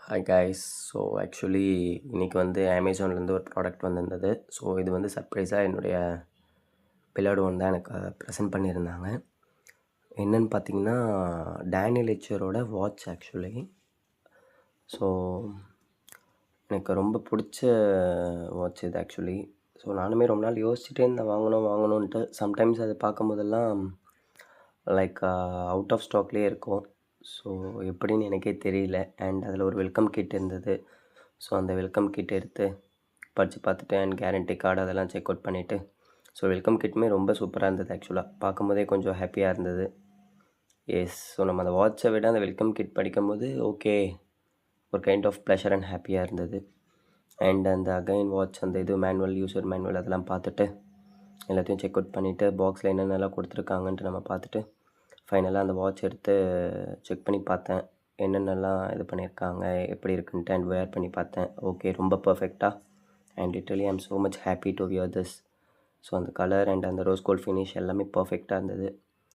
Hi guys. So actually இன்றைக்கி வந்து அமேசான்லேருந்து ஒரு ப்ராடக்ட் வந்திருந்தது. ஸோ இது வந்து சர்ப்ரைஸாக என்னுடைய பில்லோடு ஒன் தான் எனக்கு ப்ரெசென்ட் பண்ணியிருந்தாங்க. என்னென்னு பார்த்தீங்கன்னா, டேனியல் எச்சரோட வாட்ச் ஆக்சுவலி. ஸோ எனக்கு ரொம்ப பிடிச்ச வாட்ச் இது ஆக்சுவலி. ஸோ நானுமே ரொம்ப நாள் யோசிச்சுட்டே இருந்தேன் வாங்கணுன்ட்டு. சம்டைம்ஸ் அதை பார்க்கும்போதெல்லாம் லைக் அவுட் ஆஃப் ஸ்டாக்லேயே இருக்கும். ஸோ எப்படின்னு எனக்கே தெரியல. அண்ட் அதில் ஒரு வெல்கம் கிட் இருந்தது. ஸோ அந்த வெல்கம் கிட் எடுத்து படித்து பார்த்துட்டு அண்ட் கேரண்டி கார்டு அதெல்லாம் செக் அவுட் பண்ணிவிட்டு ஸோ வெல்கம் கிட்டுமே ரொம்ப சூப்பராக இருந்தது ஆக்சுவலாக. பார்க்கும்போதே கொஞ்சம் ஹாப்பியாக இருந்தது. எஸ். ஸோ நம்ம அந்த வாட்சை விட அந்த வெல்கம் கிட் படிக்கும்போது ஓகே, ஒரு கைண்ட் ஆஃப் ப்ளஷர் அண்ட் ஹாப்பியாக இருந்தது. அண்ட் அந்த அகைன் வாட்ச் அந்த இது மேனுவல், யூசர் மேனுவல் அதெல்லாம் பார்த்துட்டு எல்லாத்தையும் செக் அவுட் பண்ணிவிட்டு பாக்ஸில் என்னென்னலாம் கொடுத்துருக்காங்கன்ட்டு நம்ம பார்த்துட்டு ஃபைனலாக அந்த வாட்ச் எடுத்து செக் பண்ணி பார்த்தேன். என்னென்னலாம் இது பண்ணியிருக்காங்க, எப்படி இருக்குன்ட்டு அண்ட் வேர் பண்ணி பார்த்தேன். ஓகே, ரொம்ப பர்ஃபெக்டாக and literally I am so much happy to wear this. So அந்த கலர் அண்ட் அந்த ரோஸ் கோல்ட் ஃபினிஷ் எல்லாமே பர்ஃபெக்டாக இருந்தது.